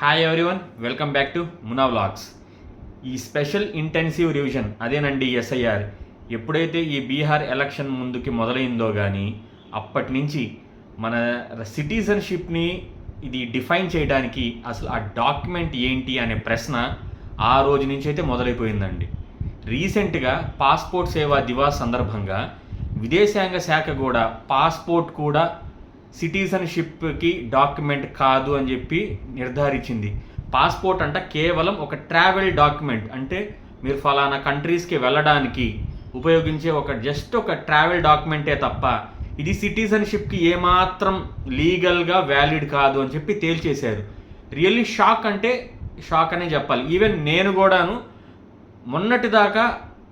Hi everyone, welcome back to మునా vlogs. ఈ special intensive revision అదేనండి SIR. ఎప్పుడైతే ఈ బీహార్ ఎలక్షన్ ముందుకి మొదలైందో కానీ అప్పటి నుంచి మన సిటిజన్షిప్ని ఇది డిఫైన్ చేయడానికి అసలు ఆ డాక్యుమెంట్ ఏంటి అనే ప్రశ్న ఆ రోజు నుంచి అయితే మొదలైపోయిందండి. రీసెంట్గా పాస్పోర్ట్ సేవా దివాస్ సందర్భంగా విదేశాంగ శాఖ కూడా పాస్పోర్ట్ కూడా సిటిజన్షిప్కి డాక్యుమెంట్ కాదు అని చెప్పి నిర్ధారించింది. పాస్పోర్ట్ అంటే కేవలం ఒక ట్రావెల్ డాక్యుమెంట్, అంటే మీరు ఫలానా కంట్రీస్కి వెళ్ళడానికి ఉపయోగించే ఒక ట్రావెల్ డాక్యుమెంటే తప్ప ఇది సిటిజన్షిప్కి ఏమాత్రం లీగల్గా వ్యాలిడ్ కాదు అని చెప్పి తేల్చేశారు. రియల్లీ షాక్, అంటే షాక్ అనే చెప్పాలి. ఈవెన్ నేను కూడాను మొన్నటిదాకా,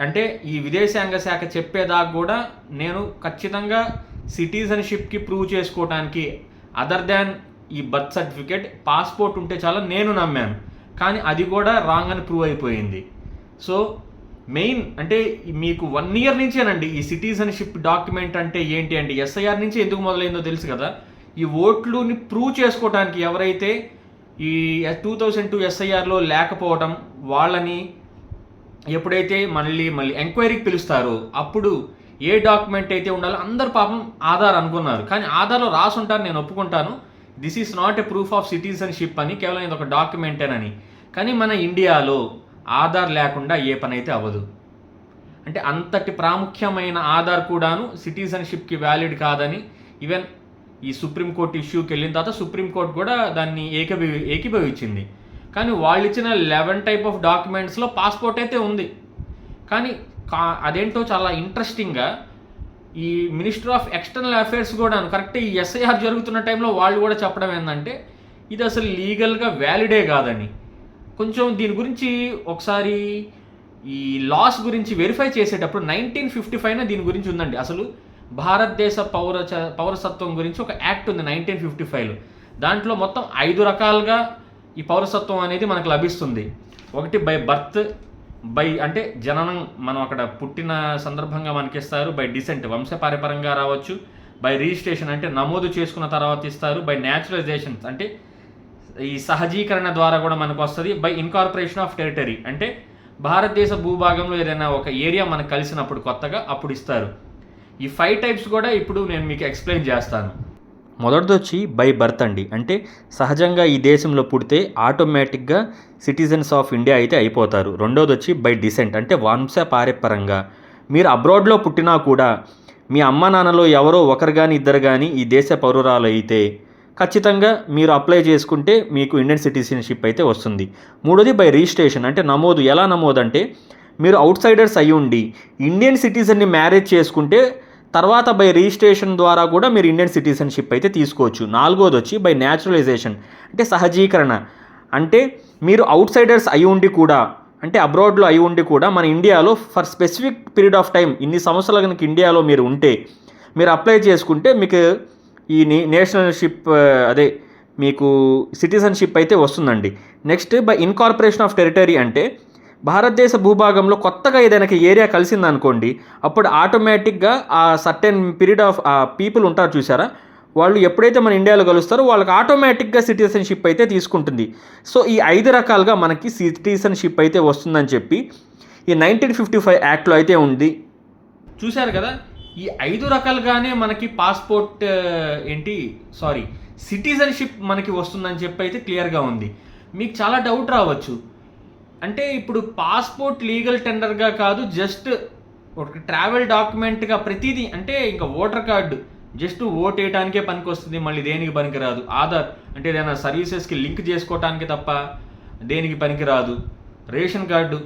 అంటే ఈ విదేశాంగ శాఖ చెప్పేదాకా కూడా నేను ఖచ్చితంగా సిటిజన్షిప్కి ప్రూవ్ చేసుకోవడానికి అదర్ దాన్ ఈ బర్త్ సర్టిఫికేట్ పాస్పోర్ట్ ఉంటే చాలా నేను నమ్మాను. కానీ అది కూడా రాంగ్ అని ప్రూవ్ అయిపోయింది. సో మెయిన్ అంటే మీకు 1 year నుంచేనండి ఈ సిటిజన్షిప్ డాక్యుమెంట్ అంటే ఏంటి అంటే ఎస్ఐఆర్ నుంచి ఎందుకు మొదలైందో తెలుసు కదా. ఈ ఓట్లుని ప్రూవ్ చేసుకోవడానికి ఎవరైతే ఈ 2002 ఎస్ఐఆర్లో లేకపోవడం వాళ్ళని ఎప్పుడైతే మళ్ళీ ఎంక్వైరీకి పిలుస్తారో అప్పుడు ఏ డాక్యుమెంట్ అయితే ఉండాలో అందరు పాపం ఆధార్ అనుకున్నారు. కానీ ఆధార్లో రాసి ఉంటారు, నేను ఒప్పుకుంటాను, this is not a proof of citizenship అని, కేవలం ఇది ఒక డాక్యుమెంటేనని. కానీ మన ఇండియాలో ఆధార్ లేకుండా ఏ పని అయితే అవ్వదు. అంటే అంతటి ప్రాముఖ్యమైన ఆధార్ కూడాను సిటిజన్షిప్కి వ్యాలిడ్ కాదని ఈవెన్ ఈ సుప్రీంకోర్టు ఇష్యూకి వెళ్ళిన తర్వాత సుప్రీంకోర్టు కూడా దాన్ని ఏకీభవించింది. కానీ వాళ్ళు ఇచ్చిన 11 type ఆఫ్ డాక్యుమెంట్స్లో పాస్పోర్ట్ అయితే ఉంది. కానీ అదేంటో చాలా ఇంట్రెస్టింగ్గా ఈ మినిస్టర్ ఆఫ్ ఎక్స్టర్నల్ అఫైర్స్ కూడా కరెక్ట్ ఈ ఎస్ఐఆర్ జరుగుతున్న టైంలో వాళ్ళు కూడా చెప్పడం ఏంటంటే ఇది అసలు లీగల్గా వ్యాలిడే కాదని. కొంచెం దీని గురించి ఒకసారి ఈ లాస్ గురించి వెరిఫై చేసేటప్పుడు 1955 దీని గురించి ఉందండి. అసలు భారతదేశ పౌరసత్వం గురించి ఒక యాక్ట్ ఉంది 1955లో. దాంట్లో మొత్తం 5 రకాలుగా ఈ పౌరసత్వం అనేది మనకు లభిస్తుంది. ఒకటి బై బర్త్, బై అంటే జననం, మనం అక్కడ పుట్టిన సందర్భంగా మనకి ఇస్తారు. బై డిసెంట్, వంశపారపరంగా రావచ్చు. బై రిజిస్ట్రేషన్ అంటే నమోదు చేసుకున్న తర్వాత ఇస్తారు. బై న్యాచురలైజేషన్ అంటే ఈ సహజీకరణ ద్వారా కూడా మనకు వస్తుంది. బై ఇన్కార్పొరేషన్ ఆఫ్ టెరిటరీ అంటే భారతదేశ భూభాగంలో ఏదైనా ఒక ఏరియా మనకు కలిసినప్పుడు కొత్తగా అప్పుడు ఇస్తారు. ఈ 5 types కూడా ఇప్పుడు నేను మీకు ఎక్స్ప్లెయిన్ చేస్తాను. మొదటిది వచ్చి బై బర్త్ అండి, అంటే సహజంగా ఈ దేశంలో పుడితే ఆటోమేటిక్గా సిటిజన్స్ ఆఫ్ ఇండియా అయితే అయిపోతారు. రెండోది వచ్చి బై డిసెంట్, అంటే వంశపారపరంగా మీరు అబ్రాడ్లో పుట్టినా కూడా మీ అమ్మ నాన్నలో ఎవరో ఒకరు కానీ ఇద్దరు కానీ ఈ దేశ పౌరురాలు అయితే ఖచ్చితంగా మీరు అప్లై చేసుకుంటే మీకు ఇండియన్ సిటిజన్షిప్ అయితే వస్తుంది. మూడోది బై రిజిస్ట్రేషన్, అంటే నమోదు. ఎలా నమోదు అంటే మీరు అవుట్ సైడర్స్ అయి ఉండి ఇండియన్ సిటిజన్ని మ్యారేజ్ చేసుకుంటే తర్వాత బై రిజిస్ట్రేషన్ ద్వారా కూడా మీరు ఇండియన్ సిటిజన్షిప్ అయితే తీసుకోవచ్చు. నాలుగోది వచ్చి బై న్యాచురలైజేషన్, అంటే సహజీకరణ. అంటే మీరు అవుట్ సైడర్స్ అయి ఉండి కూడా, అంటే అబ్రాడ్లో అయి ఉండి కూడా మన ఇండియాలో for specific period of time ఇన్ని సంవత్సరాల కనుక ఇండియాలో మీరు ఉంటే మీరు అప్లై చేసుకుంటే మీకు ఈ నేషనల్షిప్ అదే మీకు సిటిజన్షిప్ అయితే వస్తుందండి. Next by incorporation of territory, అంటే భారతదేశ భూభాగంలో కొత్తగా ఏదైనా ఏరియా కలిసిందనుకోండి అప్పుడు ఆటోమేటిక్గా ఆ సర్టెన్ పీరియడ్ ఆఫ్ ఆ పీపుల్ ఉంటారు చూసారా, వాళ్ళు ఎప్పుడైతే మన ఇండియాలో కలుస్తారో వాళ్ళకి ఆటోమేటిక్గా సిటిజన్షిప్ అయితే తీసుకుంటుంది. సో ఈ 5 రకాలుగా మనకి సిటిజన్షిప్ అయితే వస్తుందని చెప్పి ఈ 1955 యాక్ట్లో అయితే ఉంది. చూశారు కదా, ఈ 5 రకాలుగానే మనకి పాస్పోర్ట్ సిటిజన్షిప్ మనకి వస్తుందని చెప్పి అయితే క్లియర్గా ఉంది. మీకు చాలా డౌట్ రావచ్చు, అంటే ఇప్పుడు పాస్పోర్ట్ లీగల్ టెండర్గా కాదు, జస్ట్ ఒక ట్రావెల్ డాక్యుమెంట్గా ప్రతిదీ, అంటే ఇంకా ఓటర్ కార్డు జస్ట్ ఓట్ వేయడానికే పనికి వస్తుంది, మళ్ళీ దేనికి పనికిరాదు. ఆధార్ అంటే ఏదైనా సర్వీసెస్కి లింక్ చేసుకోవటానికి తప్ప దేనికి పనికిరాదు. రేషన్ కార్డు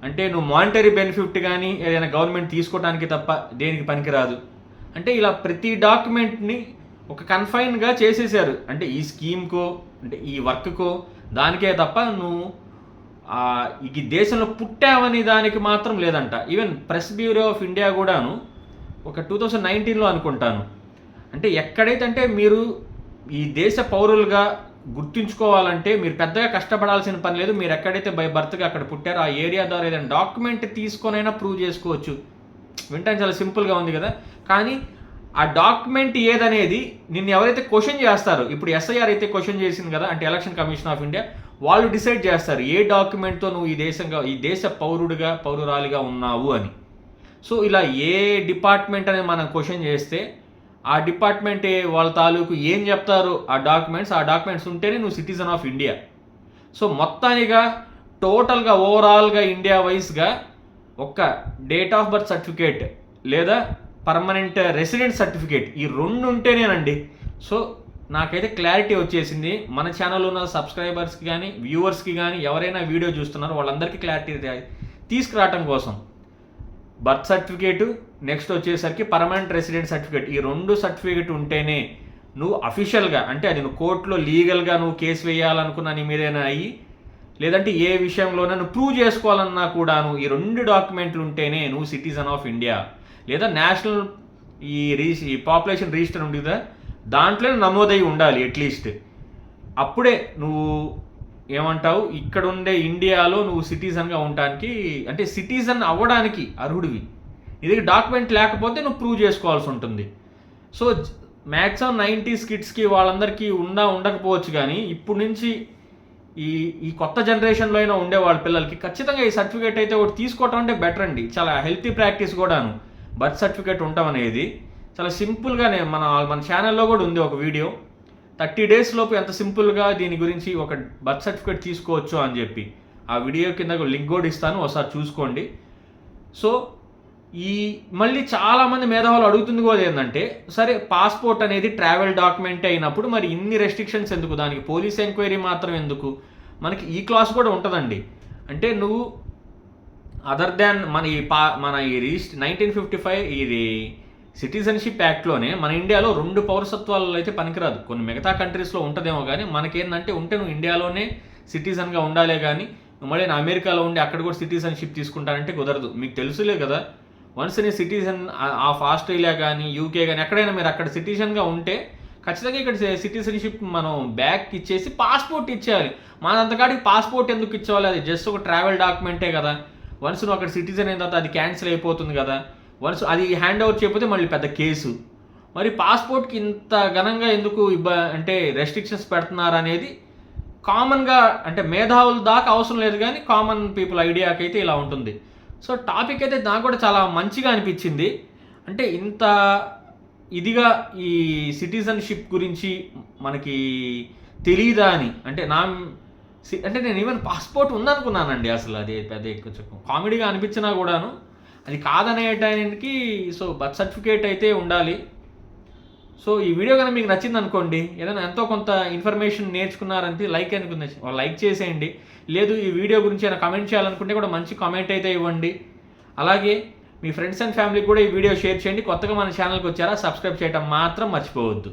అంటే నువ్వు మానిటరీ బెనిఫిట్ కానీ ఏదైనా గవర్నమెంట్ తీసుకోవడానికి తప్ప దేనికి పనికిరాదు. అంటే ఇలా ప్రతి డాక్యుమెంట్ని ఒక కన్ఫైన్గా చేసేసారు. అంటే ఈ స్కీమ్కో, అంటే ఈ వర్క్కో దానికే తప్ప నువ్వు ఈ దేశంలో పుట్టావని దానికి మాత్రం లేదంట. Even press bureau of India కూడాను ఒక 2019లో అనుకుంటాను, అంటే ఎక్కడైతే అంటే మీరు ఈ దేశ పౌరులుగా గుర్తుంచుకోవాలంటే మీరు పెద్దగా కష్టపడాల్సిన పని లేదు. మీరు ఎక్కడైతే బై బర్త్గా అక్కడ పుట్టారో ఆ ఏరియా ద్వారా ఏదైనా డాక్యుమెంట్ తీసుకొనైనా ప్రూవ్ చేసుకోవచ్చు. వింటానికి చాలా సింపుల్గా ఉంది కదా. కానీ ఆ డాక్యుమెంట్ ఏదనేది నిన్ను ఎవరైతే క్వశ్చన్ చేస్తారో, ఇప్పుడు ఎస్ఐఆర్ అయితే క్వశ్చన్ చేసింది కదా, అంటే ఎలక్షన్ కమిషన్ ఆఫ్ ఇండియా, వాళ్ళు డిసైడ్ చేస్తారు ఏ డాక్యుమెంట్తో నువ్వు ఈ దేశ పౌరురాలిగా ఉన్నావు అని. సో ఇలా ఏ డిపార్ట్మెంట్ అనేది మనం క్వశ్చన్ చేస్తే ఆ డిపార్ట్మెంట్ వాళ్ళ తాలూకు ఏం చెప్తారు ఆ డాక్యుమెంట్స్ ఉంటేనే నువ్వు సిటిజన్ ఆఫ్ ఇండియా. సో మొత్తానిగా టోటల్గా ఓవరాల్గా ఇండియా వైజ్గా ఒక్క డేట్ ఆఫ్ బర్త్ సర్టిఫికేట్ లేదా పర్మనెంట్ రెసిడెంట్ సర్టిఫికేట్ ఈ రెండు ఉంటేనేనండి. సో నాకైతే క్లారిటీ వచ్చేసింది. మన ఛానల్లో ఉన్న సబ్స్క్రైబర్స్కి కానీ వ్యూవర్స్కి కానీ ఎవరైనా వీడియో చూస్తున్నారో వాళ్ళందరికీ క్లారిటీ తీసుకురావటం కోసం బర్త్ సర్టిఫికేటు, నెక్స్ట్ వచ్చేసరికి పర్మనెంట్ రెసిడెంట్ సర్టిఫికేట్ ఈ రెండు సర్టిఫికేట్ ఉంటేనే నువ్వు అఫీషియల్గా, అంటే అది నువ్వు కోర్టులో లీగల్గా నువ్వు కేసు వేయాలనుకున్నా నీ మీదైనా అయ్యి, లేదంటే ఏ విషయంలోనే నువ్వు ప్రూవ్ చేసుకోవాలన్నా కూడాను ఈ రెండు డాక్యుమెంట్లు ఉంటేనే నువ్వు సిటిజన్ ఆఫ్ ఇండియా. లేదా నేషనల్ ఈ పాపులేషన్ రిజిస్టర్ ఉంది కదా, దాంట్లో నమోదై ఉండాలి అట్లీస్ట్. అప్పుడే నువ్వు ఏమంటావు, ఇక్కడ ఉండే ఇండియాలో నువ్వు సిటిజన్గా ఉండటానికి, అంటే సిటిజన్ అవ్వడానికి అర్హుడివి. ఇది డాక్యుమెంట్ లేకపోతే నువ్వు ప్రూవ్ చేసుకోవాల్సి ఉంటుంది. సో మ్యాక్సిమం 90s కిడ్స్కి వాళ్ళందరికీ ఉండకపోవచ్చు, కానీ ఇప్పుడు నుంచి ఈ కొత్త జనరేషన్లో అయినా ఉండే వాళ్ళ పిల్లలకి ఖచ్చితంగా ఈ సర్టిఫికేట్ అయితే ఒకటి తీసుకోవటం అంటే బెటర్ అండి. చాలా హెల్తీ ప్రాక్టీస్ కూడాను బర్త్ సర్టిఫికేట్ ఉండటం అనేది. చాలా సింపుల్గానే మన ఛానల్లో కూడా ఉంది ఒక వీడియో, 30 days లోపు ఎంత సింపుల్గా దీని గురించి ఒక బర్త్ సర్టిఫికేట్ తీసుకోవచ్చు అని చెప్పి. ఆ వీడియో కింద లింక్ కూడా ఇస్తాను, ఒకసారి చూసుకోండి. సో మళ్ళీ చాలామంది మేధావులు అడుగుతుంది కూడా ఏంటంటే, సరే పాస్పోర్ట్ అనేది ట్రావెల్ డాక్యుమెంట్ అయినప్పుడు మరి ఇన్ని రెస్ట్రిక్షన్స్ ఎందుకు, దానికి పోలీస్ ఎంక్వైరీ మాత్రం ఎందుకు, మనకి ఈ క్లాస్ కూడా ఉంటుందండి. అంటే నువ్వు అదర్ దాన్ మన ఈ 1955 ఇది సిటిజన్షిప్ యాక్ట్లోనే మన ఇండియాలో 2 పౌరసత్వాలు అయితే పనికిరాదు. కొన్ని మిగతా కంట్రీస్లో ఉంటుందేమో, కానీ మనకేంటంటే ఉంటే నువ్వు ఇండియాలోనే సిటిజన్గా ఉండాలే, కానీ మళ్ళీ నేను అమెరికాలో ఉండి అక్కడ కూడా సిటిజన్షిప్ తీసుకుంటానంటే కుదరదు. మీకు తెలుసులే కదా, వన్స్ నీ సిటిజన్ ఆఫ్ ఆస్ట్రేలియా కానీ యూకే కానీ ఎక్కడైనా మీరు అక్కడ సిటిజన్గా ఉంటే ఖచ్చితంగా ఇక్కడ సిటిజన్షిప్ మనం బ్యాక్ ఇచ్చేసి పాస్పోర్ట్ ఇచ్చేయాలి. మనంతకాడికి పాస్పోర్ట్ ఎందుకు ఇచ్చేవాలి, అది జస్ట్ ఒక ట్రావెల్ డాక్యుమెంటే కదా. వన్స్ నువ్వు అక్కడ సిటిజన్ అయిన తర్వాత అది క్యాన్సిల్ అయిపోతుంది కదా. వన్స్ అది హ్యాండ్ ఓవర్ చేయకపోతే మళ్ళీ పెద్ద కేసు. మరి పాస్పోర్ట్కి ఇంత ఘనంగా ఎందుకు అంటే రెస్ట్రిక్షన్స్ పెడుతున్నారు అనేది కామన్గా, అంటే మేధావుల దాకా అవసరం లేదు, కానీ కామన్ పీపుల్ ఐడియాకి అయితే ఇలా ఉంటుంది. సో టాపిక్ అయితే నాకు కూడా చాలా మంచిగా అనిపించింది. అంటే ఇంత ఇదిగా ఈ సిటిజన్షిప్ గురించి మనకి తెలియదా అని, అంటే నేను ఈవెన్ పాస్పోర్ట్ ఉందనుకున్నానండి అసలు. అది పెద్ద ఎక్కువ కామెడీగా అనిపించినా కూడాను అది కాదనే టైంకి. సో బర్త్ సర్టిఫికేట్ అయితే ఉండాలి. సో ఈ వీడియో కనుక మీకు నచ్చింది అనుకోండి, ఏదైనా ఎంతో కొంత ఇన్ఫర్మేషన్ నేర్చుకున్నారంటే లైక్ చేసేయండి. లేదు ఈ వీడియో గురించి ఏమైనా కామెంట్ చేయాలనుకుంటే కూడా మంచి కామెంట్ అయితే ఇవ్వండి. అలాగే మీ ఫ్రెండ్స్ అండ్ ఫ్యామిలీకి కూడా ఈ వీడియో షేర్ చేయండి. కొత్తగా మన ఛానల్కి వచ్చారా, సబ్స్క్రైబ్ చేయడం మాత్రం మర్చిపోవద్దు.